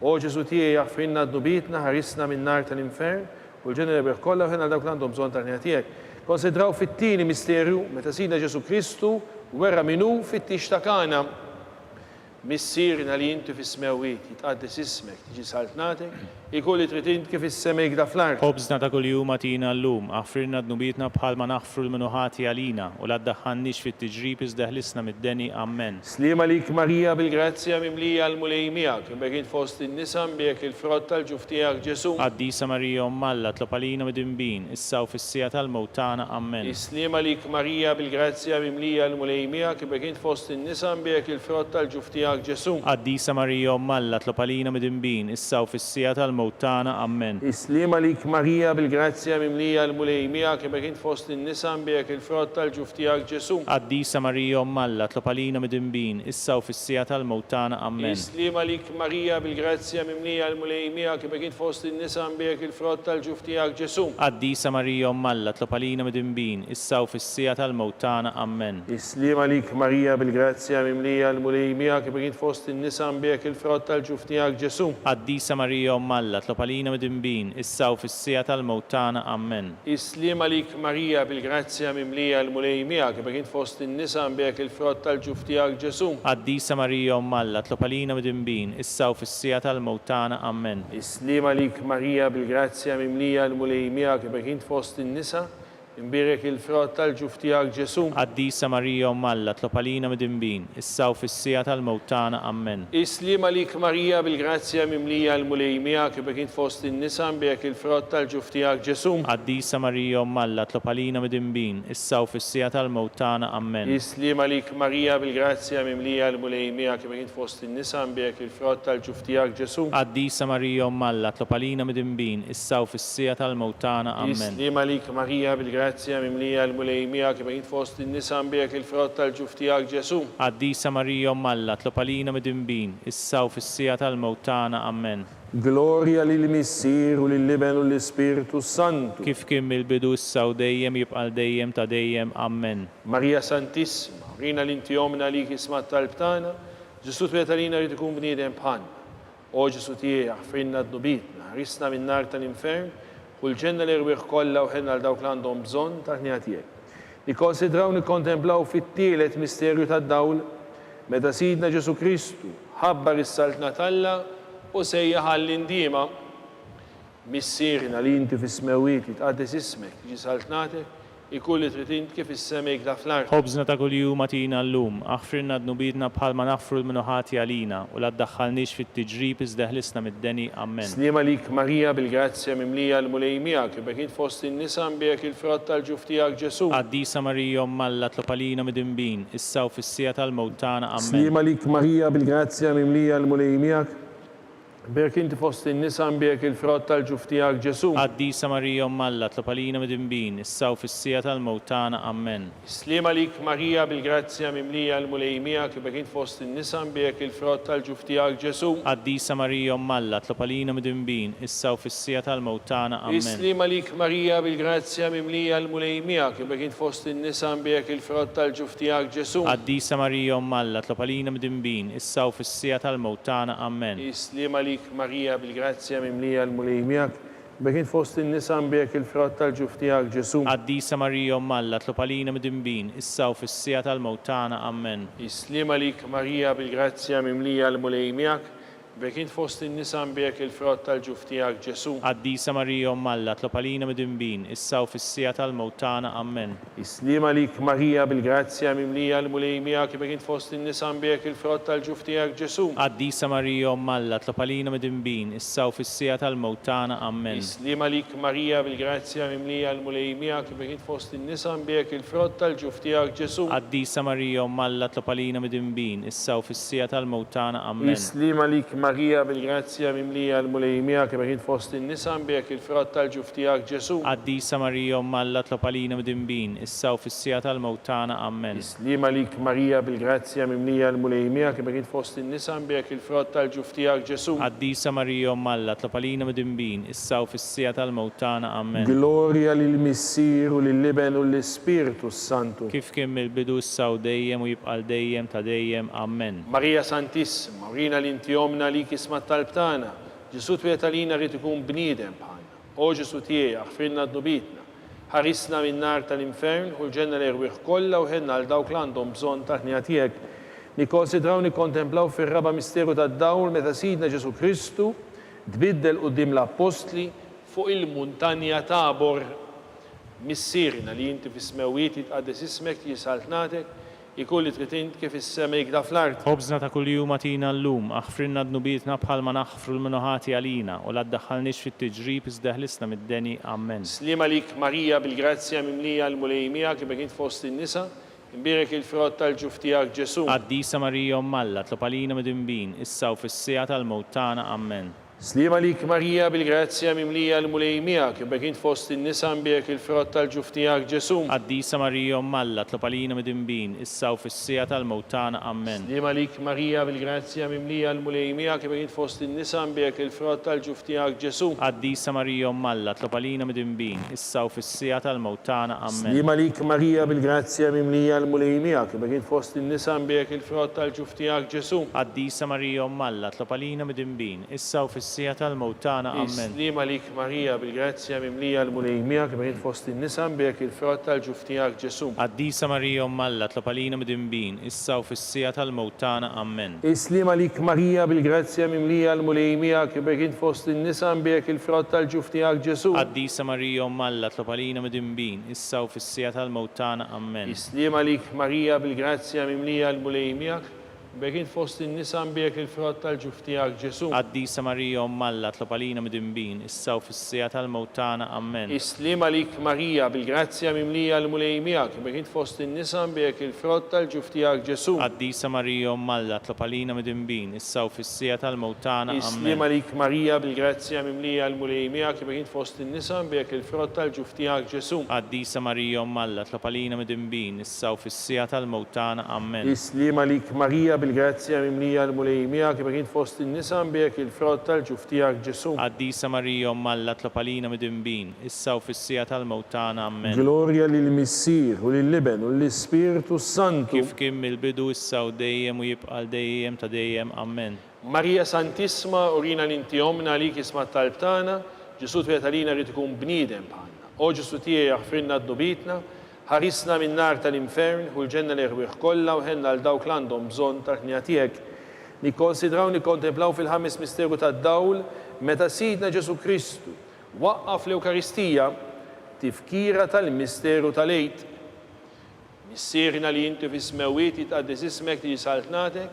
O Ġesu tiegħi jaħfirna d-nubietna, ħarisna min-nar tal-infern u l-ġeneri rebbieħ kollha u ħena dawk li għandhom bżonn tal-ħnija tiegħek. Konsidraw fit-tieni misterju meta Sidna Ġesu Kristu wera minnu fit-tixtakana. Missierna li inti fis-smewiet jitqaddes ismek, tiġi saltnatek, ikolli trid int kif is-semek da fl-art. Ħobżna ta' kuljum atina llum, aħfirna dnubietna bħalma naħfru l-minuħati għalina u la ddaħħalniex fit-tiġrib iżda ħlisna mid-deni ammen. Slima lik Marija bil-grazzja mimlija l-mulejmijak mbek int fost in-nisa mbek il-frott tal-ġuf tiegħek Ġesu. Qaddisa Marija Omm Alla tlob għalina midinbin, issa u fis-sija tal-mewt tagħna ammen. Slima lik Marija bil-grazzja mimlija l-mulejmijak mbek int fost in-nisa mbek il-frott tal-ġuf tiegħek Ġesu. Qaddisa Marija Omm Alla tlob għalina midinbin, issa u fis-sija tal-mewt tagħna ammen. Slima lik Marija bil-grazzja mimlija l-mulejmijak mbek int fost in-nisa mbek il-frott tal-ġuf tiegħek Ġesu. Qaddisa Marija Omm Alla tlob għalina midinbin, issa u fis-sija tal-mewt tagħna ammen. Slima lik Marija bil-grazzja mimlija l-mulejmijak mbek int fost in-nisa mbek il-frott tal-ġuf tiegħek Ġesu. Qaddisa Marija Omm Alla tlob għalina midinbin, issa u fis-sija tal-mewt tagħna ammen. Slima lik Marija bil-grazzja mimlija l-mulejmijak mbek int fost in-nisa mbek il-frott tal-ġuf tiegħek Ġesu. Qaddisa Marija Omm Alla tlob għalina midinbin, issa u fis-sija tal-mewt tagħna ammen. Slima lik Marija bil-grazzja mimlija l-mulejmijak mbek int fost in-nisa mbek il-frott tal-ġuf tiegħek Ġesu. Qaddisa Marija Omm Alla tlob għalina midinbin, issa u fis-sija tal-mewt tagħna ammen. Slima lik Marija bil-grazzja mimlija l-mulejmijak mbek int fost in-nisa imbirek il-frott tal-ġuf tiegħek Ġesu. Qaddisa Marija Omm Alla tlob għalina midinbin, issa u fis-sija tal-mewt tagħna ammen. Slima lik Marija bil-grazzja mimlija l-mulejmijak mbek int fost in-nisa mbek il-frott tal-ġuf tiegħek Ġesu. Qaddisa Marija Omm Alla tlob għalina midinbin, issa u fis-sija tal-mewt tagħna ammen. Slima lik Marija bil-grazzja mimlija l-mulejmijak mbek int fost in-nisa mbek il-frott tal-ġuf tiegħek Ġesu. Qaddisa Marija Omm Alla tlob għalina midinbin, issa u fis-sija tal-mewt tagħna ammen. Slima lik Marija bil-grazzja mimlija l-mulejmijak mbek int fost in-nisa mbek il-frott tal-ġuf tiegħek Ġesu. Qaddisa Marija Omm Alla tlob għalina midinbin, issa u fis-sija tal-mewt tagħna ammen. Glorja lill-Missier u lill-Iben u l-Ispiritu Santu. Kif kien mill-bidu issa u dejjem jibqa' dejjem ta' dejjem ammen. Marija Santissima, urina l-inti omna lik isma' talb tagħna, Ġesu twetalina rid ikun bniedem bħalna. O Ġesu tiegħi aħfirna d-nubietna, ħarisna min-nar tal-infern u l-ġenna li rwieħ kollha u ħenna l dawk li għandhom bżonn tal-ħnija tiegħek. Nikkonsidraw nikkontemplaw fit-tielet misterju tad-dawl meta Sidna Ġesu Kristu ħabbar is-saltna talla u sejjaħ għall-indiema Missierna li inti fis-smewiet jitqaddes ismek, jiġi saltnatek, ikun li trid int kif is-sema jikla fl-art. Ħobżna ta' kuljum atina llum, aħfrilna d-nubidna bħalma naħfru l-minuħati għalina u la ddaħħalniex fit-tiġrib iżda ħlisna mid-deni. Amen. Slima lik Marija bil-grazzja mimlija l-mulejmija, kif kien fost in-nisa mbijek il-frott tal-ġuf tiegħek Ġesu. Qaddisa Marija Malla tlopalina mid-imbin, issa u fis-sija tal-mewtana. Amen. Slima lik Marija bil-grazzja mimlija l-mulejmija, Berk inti fost in-nisa mbijek il-frott tal-ġuf tiegħek Ġesu. Qaddisa Marija Malla tlopalina mid-imbin, issa u fis-sija tal-mewtana. Amen. Slima lik Marija bil-grazzja mimlija l-mulejmija, kif kien fost in-nisa mbijek il-frott tal-ġuf tiegħek Ġesu. Qaddisa Marija Malla tlopalina mid-imbin, issa u fis-sija tal-mewtana. Amen. Slima lik Marija bil-grazzja mimlija l-mulejmija, kif kien fost in-nisa mbijek il-frott tal-ġuf tiegħek Ġesu. Qaddisa Marija Malla tlopalina mid-imbin, issa u fis-sija tal-mewtana. Amen. Slima lik Marija bil-grazzja mimlija l-mulejmijak, bekin fost in-nisa mbijek il-frott tal-ġuf tiegħek Ġesu. Qaddisa Marija Malla tlopalina mid-imbin, issa u fis-sija tal-mewtana. Amen. Slima lik Marija bil-grazzja mimlija l-mulejmijak, bekin fost in-nisa mbijek il-frott tal-ġuf tiegħek Ġesu. Qaddisa Marija Malla tlopalina mid-imbin, issa u fis-sija tal-mewtana. Amen. Slima lik Marija bil-grazzja mimlija l-mulejmijak, bekin fost in-nisa mbijek il-frott tal-ġuf tiegħek Ġesu. Qaddisa Marija Malla tlopalina mid-imbin, issa u fis-sija tal-mewtana. Amen. Slima lik Marija bil-grazzja mimlija l-mulejmijak, bekin fost in-nisa mbijek il-frott tal-ġuf tiegħek Ġesu. Qaddisa Marija Malla tlopalina mid-imbin, issa u fis-sija tal-mewtana. Amen. Slima lik Marija bil-grazzja mimlija l-mulejmija, kif kien fost in-nisa mbijek il-frott tal-ġuf tiegħek Ġesu. Qaddisa Marija Malla tlopalina mid-imbin, issa u fis-sija tal-mewtana. Amen. Slima lik Marija bil-grazzja mimlija l-mulejmija, kif kien fost in-nisa mbijek il-frott tal-ġuf tiegħek Ġesu. Qaddisa Marija Malla tlopalina mid-imbin, issa u fis-sija tal-mewtana. Amen. Glorja lill-Missier u lill-Liben u l-Ispiritu Santu. Kif kien mill-bidu issa u dejjem u jibqa' dejjem ta' dejjem. Amen. Marija Santissima, urina l-inti omna li kisma tal-btana, Ġesu twieta lina rrid ikun bniedem bħalna. O Ġesu tiegħi aħfirna d-nubitna, ħarisna min-nar tal-infern u l-ġenna l-irwieħ kollha u ħenna għal dawk li għandhom bżonn ta' ħnija tiegħek. Nikkonsidraw nikkontemplaw fir-raba misteru tad-dawl meta Sidna Ġesu Kristu tbiddel quddiem l-Apostli fuq il-muntanja Tabor. Missierna li inti fis-smewiet jitqaddes ismek jisaltnatek, ikun li trid int kif is-sema jikla fl-art. Ħobżna ta' kuljum atina llum, aħfrilna d-nubietna bħalma naħfru l-minuħati għalina u la ddaħħalniex fit-tiġrib iżda ħlisna mid-deni. Amen. Slima lik Marija bil-grazzja mimlija l-mulejmija, kif kien fost in-nisa, imbierek il-frott tal-ġuf tiegħek Ġesu. Qaddisa Marija Malla tlopalina mid-imbin, issa u fis-sija tal-mewtana. Amen. Slima lik Marija bil-grazzja mimlija l-mulejmija, kif kien fost in-nisa imbierek il-frott tal-ġuf tiegħek Ġesu. Qaddisa Marija Malla tlopalina mid-imbin, issa u fis-sija tal-mewtana. Amen. Slima lik Marija bil-grazzja mimlija l-mulejmija, kif kien fost in-nisa imbierek il-frott tal-ġuf tiegħek Ġesu. Qaddisa Marija Malla tlopalina mid-imbin, issa u fis-sija tal-mewtana. Amen. Slima lik Marija bil-grazzja mimlija l-mulejmija, kif kien fost in-nisa imbierek il-frott tal-ġuf tiegħek Ġesu. Qaddisa Marija Malla tlopalina mid-imbin, issa u fis-sija tal-mewtana. Amen. Slima lik Marija bil-grazzja mimlija l-mulejmija, kif kien fost in-nisa imbierek il-frott tal-ġuf tiegħek Ġesu. Qaddisa Marija Malla tlopalina mid-imbin, issa u fis-sija tal-mewtana. Amen. Slima lik Marija bil-grazzja mimlija l-mulejmija, kif kien fost in-nisa imbierek il-frott tal-ġuf tiegħek Ġesu. Qaddisa Marija Malla tlopalina mid-imbin, issa u fis-sija tal-mewtana. Amen. Slima lik Marija bil-grazzja mimlija l-mulejmija, kif fost in-nisa imbierek il-frott tal-ġuf tiegħek Ġesu. Qaddisa Marija Malla tlopalina mid-imbin, issa u fis-sija tal-mewtana. Amen. Slima lik Marija bil-grazzja mimlija l-mulejmija, kif fost in-nisa imbierek il-frott tal-ġuf tiegħek Ġesu. Qaddisa Marija Malla tlopalina mid-imbin, issa u fis-sija tal-mewtana. Amen. Slima lik Marija bil-grazzja mimlija l-mulejmija, kif fost in-nisa imbierek il-frott tal-ġuf tiegħek Ġesu. Qaddisa Marija Malla tlopalina mid-imbin, issa u fis-sija tal-mewtana. Amen. Slima lik Marija bil-grazzja mimlija l-mulejmija, kif fost in-nisa imbierek il-frott tal-ġuf tiegħek Ġesu. Qaddisa Marija Malla tlopalina mid-imbin, issa u fis-sija tal-mewtana. Amen. Glorja lill-Missier u lill-Liben u l-Ispiritu Santu. Kif kien mill-bidu issa u dejjem u jibqa' dejjem ta' dejjem. Amen. Marija Santissima, urina l-inti omna li kisma tal-btana, Ġesu twieta lina rrid ikun bniedem bħalna. O Ġesu tiegħi aħfirna d-nubitna, ħarisna min-nar tal-infern u l-ġenna l-irwieħ kollha u ħenna għal dawk li għandhom bżonn ta' ħnija tiegħek. Nikkonsidraw nikkontemplaw fil-ħames misteru tad-dawl meta Sidna Ġesu Kristu waqqaf l-Ewkaristija tifkira tal-misteru tal-Eid. Missierna li inti fis-smewiet jitqaddis ismek li jisaltnatek,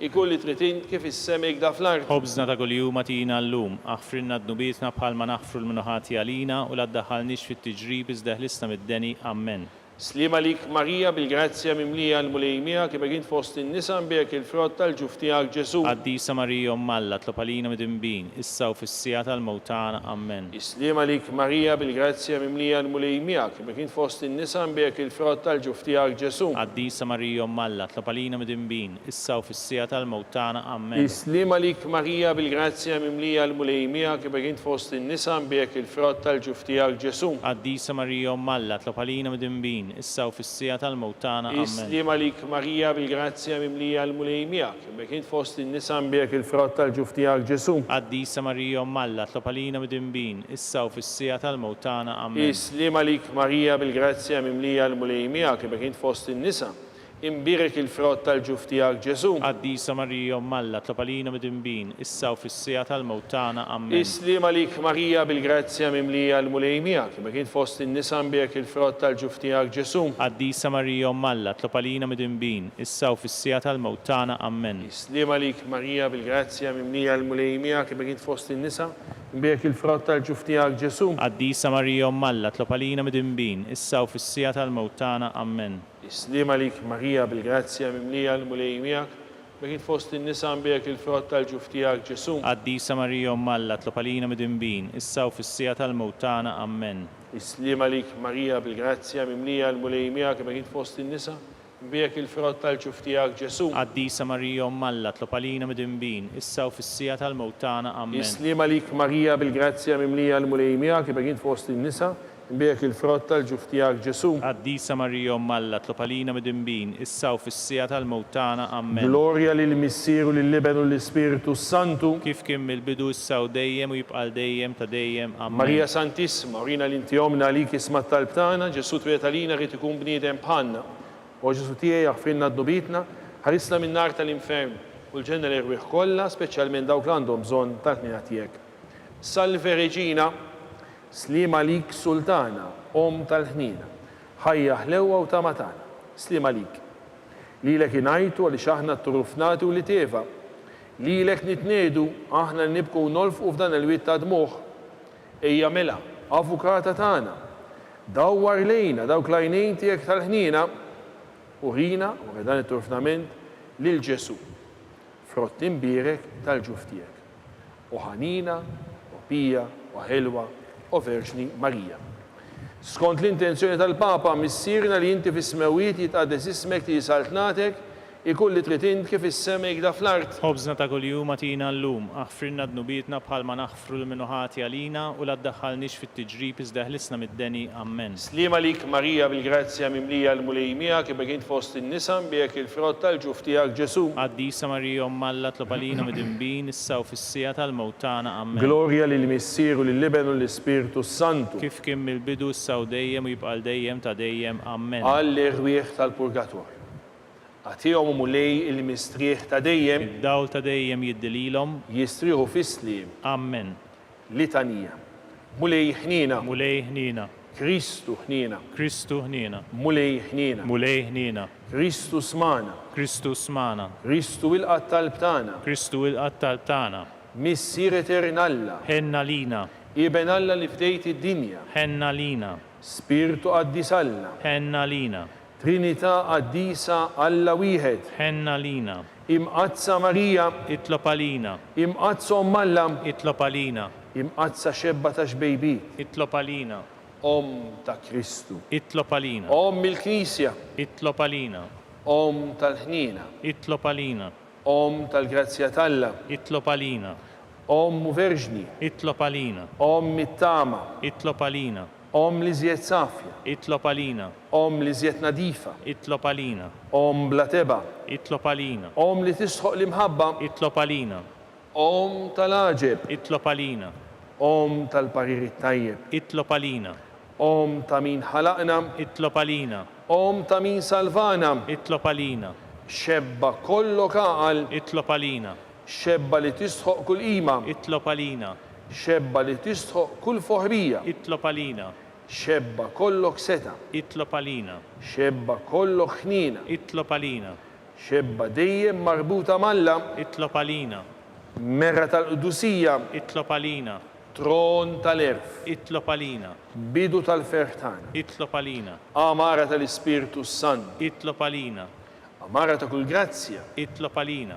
ikun li trid int kif is-semek da fl-ard. Ħobżna ta' kuljum atina llum, aħfrilna d-nubietna bħalma naħfru l-minuħati għalina u la ddaħħalniex fit-tiġrib iżda ħlisna mid-deni. Amen. Slima lik Marija bil-grazzja mimlija l-mulejmija kif kint fost in-nisa mbek il-frott tal-ġuf tiegħek Ġesu. Qaddisa Marija Malla, tlopalina mid-imbin, issa u fis-sija tal-mewtana. Amen. Slima lik Marija bil-grazzja mimlija l-mulejmija kif kint fost in-nisa mbek il-frott tal-ġuf tiegħek Ġesu. Qaddisa Marija Malla, tlopalina mid-imbin, issa u fis-sija tal-mewtana. Amen. Slima lik Marija bil-grazzja mimlija l-mulejmija kif kint fost in-nisa mbek il-frott tal-ġuf tiegħek Ġesu. Qaddisa Marija Malla, tlopalina mid-imbin, issa u fis-sija tal-mewtana. Amen. Slima lik Marija bil-grazzja mimlija l-mulejmija kif kint fost in-nisa mbek il-frott tal-ġuf tiegħek Ġesu. Qaddisa Marija Malla, tlopalina mid-imbin, issa u fis-sija tal-mewtana. Amen. Slima lik Marija bil-grazzja mimlija l-mulejmija kif kint fost in-nisa imbirek il-frott tal-ġuf tiegħek Ġesu. Qaddisa Marija Malla, tlopalina mid-imbin, issa u fis-sija tal-mewtana. Amen. Slima lik Marija bil-grazzja mimlija l-mulejmija kif kint fost in-nisa imbirek il-frott tal-ġuf tiegħek Ġesu. Qaddisa Marija Malla, tlopalina mid-imbin, issa u fis-sija tal-mewtana. Amen. Slima lik Marija bil-grazzja mimlija l-mulejmija kif kint fost in-nisa imbirek il-frott tal-ġuf tiegħek Ġesu. Qaddisa Marija Malla, tlopalina mid-imbin, issa u fis-sija tal-mewtana. Amen. Slima lik Marija bil-grazzja mimlija l-mulejmija kif kint fost in-nisa imbirek il-frott tal-ġuf tiegħek Ġesu. Qaddisa Marija Malla, tlopalina mid-imbin, issa u fis-sija tal-mewtana. Amen. Slima lik Marija bil-grazzja mimlija l-mulejmija kif kint fost in-nisa imbirek il-frott tal-ġuf tiegħek Ġesu. Qaddisa Marija Malla, tlopalina mid-imbin, issa u fis-sija tal-mewtana. Amen. Slima lik Marija bil-grazzja mimlija l-mulejmija kif kint fost in-nisa imbirek il-frott tal-ġuf tiegħek Ġesu. Qaddisa Marija Malla, tlopalina mid-imbin, issa u fis-sija tal-mewtana. Amen. Glorja lill-Missieru lill-Libenu l-Ispiritu Santu. Kif kien mill-bidu issa u dejjem u jibqa' dejjem ta' dejjem. Amen. Marija Santissima, urina l-inti omna lik isma t-talb tagħna, Ġesu twiet għalina rid ikun bniedem bħalna. U Ġesu tiegħi jaħfrilna d-dubitna, ħarisna min-nar tal-infern u l-ġenna l-irwieħ kollha, speċjalment dawk li għandhom bżonn tal-ħnina tiegħek. Salve Reġina, slima lik Sultana, om tal-ħnina, ħajja ħlewwa u tamatana, slima lik. Lilek inajtu għaliex aħna t-turufnati u li teva. Lilek nitnedu aħna nibku nolfqu f'dan il-wit ta' dmuħ. Ejja mela, avukata tagħna, dawwar lejna dawk l-għajnejn tiegħek tal-ħnina u ħina u dan it-turfnament lil Ġesu. Frott imbirek tal-ġuf tiegħek. U ħanina, u pija, u ħelwa, u Verġni Marija. Skont l-intenzjoni tal-Papa, missierna li inti fis-smewiet jitqaddes ismek li jisaltnatek, ikun li trid int kif is-semek da fl-art. Ħobżna ta' kuljum atina llum, aħfrilna d-nubietna bħalma naħfru l-minuħati għalina u la ddaħħalniex fit-tiġrib iżda ħlisna mid-deni. Amen. Slima lik Marija bil-grazzja mimlija l-mulejmija kif kint fost in-nisa imbirek il-frott tal-ġuf tiegħek Ġesu. Qaddisa Marija Malla, tlopalina mid-imbin, issa u fis-sija tal-mewtana. Amen. Glorja lill-Missieru lill-Libenu l-Ispiritu Santu. Kif kien mill-bidu issa u dejjem u jibqa' dejjem ta' dejjem. Amen. Għall-irwieħ tal-Purgatorju. Għatihom mulej il-mistrieħ ta' dejjem. Id-dawl ta' dejjem jiddililhom. Jistrieħu fis-sliem. Amen. Litanija. Mulej ħnina. Mulej ħnina. Kristu ħnina. Kristu ħnina. Mulej ħnina. Mulej ħnina. Kristu smana. Kristu smana. Kristu il-qatt tal-btana. Kristu il-qatt tal-btana. Missier eternalla. Ħenna lina. Iben Alla li fdejt id-dinja. Ħenna lina. Spiritu qaddisalla. Ħenna lina. Trinità qaddisa Alla wieħed. Ħenna lina. Imqazza Marija. Itlopalina. Imqazza Omalla. Itlopalina. Imqazza xebba ta' xbejbiet. Itlopalina. Om ta' Kristu. Itlopalina. Om il-Knisja. Itlopalina. Om tal-ħnina. Itlopalina. Om tal-grazzja talla. Itlopalina. Om Verġni. Itlopalina. Om mit-tama. Itlopalina. Om li żjed safja. Itlopalina. Om li żjed nadifa. Itlopalina. Om bla teba. Itlopalina. Om li tisħoq l-imħabba. Itlopalina. Om tal-aġeb. Itlopalina. Om tal-parir tajjeb. Itlopalina. Om ta' min ħalaqna. Itlopalina. Om ta' min salvana. Itlopalina. Xebba kollok għaqal. Itlopalina. Xebba li tisħoq kull ima. Itlopalina. Xebba li tistħoq kull foħrija. Itlob għalina. Xebba kollok seta. Itlob għalina. Xebba kollok ħnina. Itlob għalina. Xebba dejjem marbuta malla. Itlob għalina. Merra tal-qdusija. Itlob għalina. Tron tal-erf. Itlob għalina. Bidu tal-ferħtana. Itlob għalina. Amara tal-Ispiritu Sant. Itlob għalina. Amara ta' kull grazzja. Itlob għalina.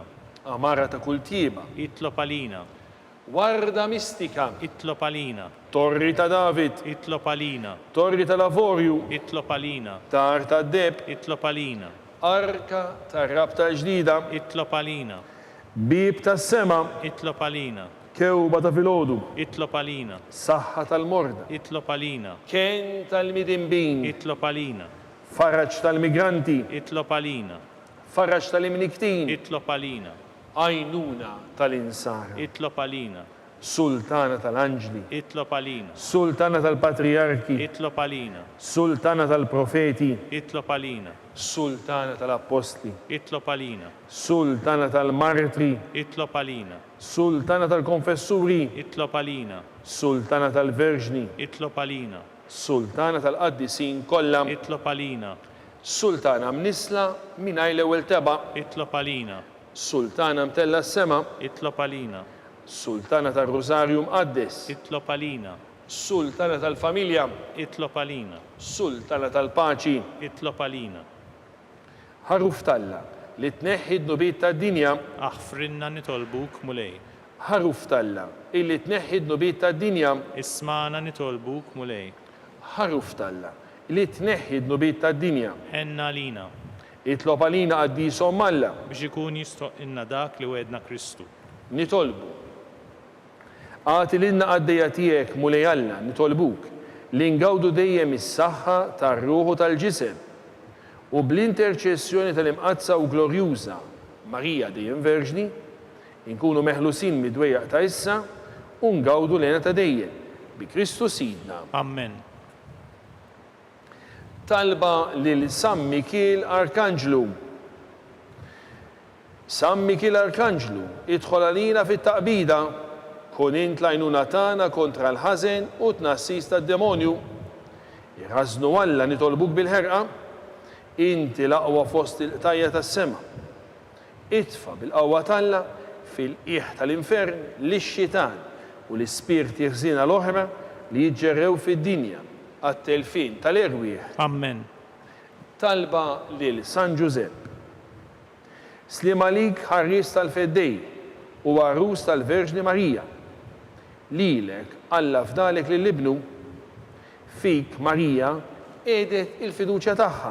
Amara ta' kull tieba. Itlob għalina. Warda mistika. Itlob għalina. Torri ta' David. Itlob għalina. Torri tal-Lavorju. Itlob għalina. Tar ta' Deb. Itlob għalina. Arka ta' rabta ġdida. Itlob għalina. Bib ta' sema. Itlob għalina. Kewba ta' filodu. Itlob għalina. Saħħa tal-morda. Itlob għalina. Ken tal-midimbin. Itlob għalina. Farraġ tal-migranti. Itlob għalina. Farraġ tal-imniktin. Itlob għalina. Għajnuna tal-insara. Itlob għalina. Sultana tal-anġli. Itlob għalina. Sultana tal-patriarki. Itlob għalina. Sultana tal-profeti. Itlob għalina. Sultana tal-apostli. Itlob għalina. Sultana tal-martri. Itlob għalina. Sultana tal-konfessuri. Itlob għalina. Sultana tal-verġni. Itlob għalina. Sultana tal-qaddisin kollha. Itlob għalina. Sultana mnisla mingħajr l-ewwel teba. Itlob għalina. Sultana mtella s-sema. Itlob għalina. Sultana tal-Rosarju mqaddes. Itlob għalina. Sultana tal-familja. Itlob għalina. Sultana tal-paċi. Itlob għalina. Ħaruf talla li tneħħi d-nubiet tad-dinja. Aħfrinna nitolbuk mulej. Ħaruf talla illi tneħħi d-nubiet tad-dinja. Ismana nitolbuk mulej. Ħaruf talla li tneħħi d-nubiet tad-dinja. Ħenna lina. Itlob għalina qaddieshom malla. Biex ikun jistoq inna dak li wedna Kristu. Nitolbu. Għati l-inna għaddeja tijek mulej Alla, nitolbuk, li ngawdu dejjem is-saħħa tar-ruħu tal-ġisem u bl-interċessjoni tal-imqazza u glorjuża Marija dejjem Verġni, inkunu meħlusin mid-dwejjaq ta' issa u ngawdu lena ta' dejjem bi Kristu Sidna. Amen. Talba lil San Mikil Arkanġlu. San Mikil Arkanġlu, idħol għalina fit-taqbida, kun int l-għajnuna tagħna kontra l-ħażen u tnassis tad-demonju. Irħażnu Alla nitolbuk bil-ħerqa, inti l-aqwa fost il-qtajja tas-sema. Itfa bil-qawwa talla fil-qiegħ tal-infern lix-xitan u l-ispirti ħżiena l-oħra li jiġġerrew fid-dinja għat-telfin tal-erwieħ. Amen. Talba lil San Giuseppe. Slim għalik ħarris tal-feddej u għarrus tal-Verġni Marija. Lilek Alla fdalek lill-ibnu, fik Marija edet il-fiduċja tagħha.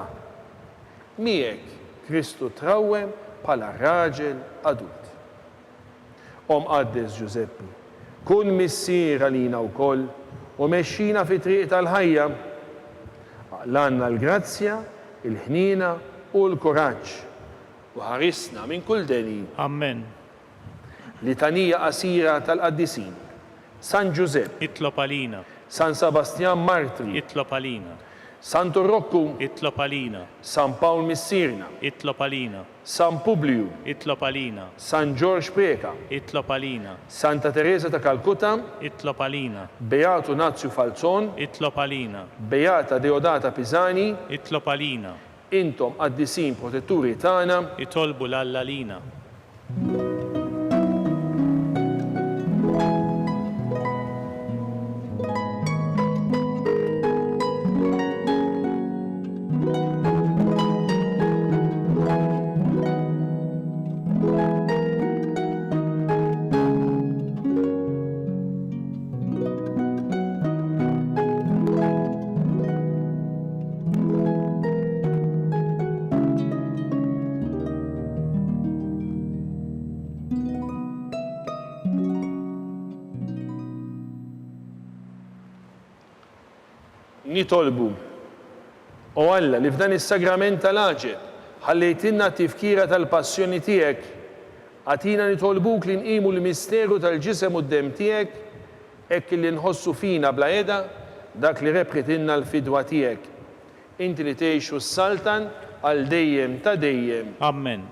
Miegħek Kristu trawwem bħala raġel adult. Qaddes Giuseppe, kun missier għalina wkoll u mexxina fi triq tal-ħajja. Għallanna l-grazzja, il-ħnina u l-kuraġġ u ħarisna minn kull deni. Amen. Litanija qasira tal-qaddisin. San Giuseppe. Itlob għalina. San Sebastian Martri. Itlob għalina. San Turrokku. Itlob għalina. San Paul Missirna. Itlob għalina. San Publiu. Itlob għalina. San George Preka. Itlob għalina. Santa Teresa ta' Calcutta. Itlob għalina. Beato Nazio Falzon. Itlob għalina. Beata Deodata Pisani. Itlob għalina. Intom qaddisin protetturi tagħna. Itolbu l-Alla lina. Nitolbu. U Alla li f'dan is-sagrament tal-aġeb ħallejtinna t-tifkira tal-passjoni tiegħek, għatina nitolbuk li nqimu l-misteru tal-ġisem u d-dem tiegħek hekk li nħossu fina bla eda dak li rebħitinna l-fidwa tiegħek. Inti li tgħixu s-saltan għal dejjem ta' dejjem. Amen.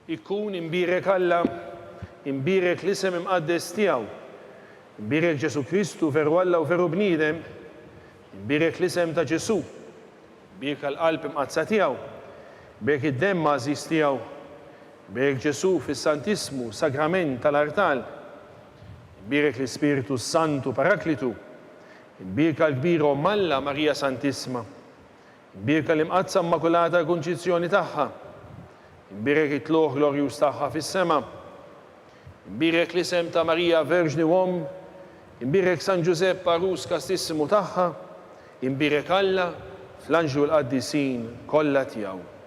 Ikkun imbirek Alla, imbirek l-isem imqaddes tiegħu, imbirek Ġesu Kristu veru Alla u veru bniedem, imbirek l-isem ta' Ġesu, imbirek l-qalb imqazza tiegħu, imbirek id-demm għażiż tiegħu, imbirek Ġesu fis-Santismu, sagrament tal-artal, imbirek l-Ispiritu Santu Paraklitu, imbirek l-kbir Omm Alla Marija Santissima, imbirek l-imqazza Immakulata Kunċizzjoni tagħha, imbirek it-tluħ glorjuż tagħha fis-sema, imbirek l-isem ta' Marija Verġni Omm, imbirek San Giuseppe Arus Kastissimu tagħha, imbirek Alla fl-anġlu l-qaddisin kollha tiegħu.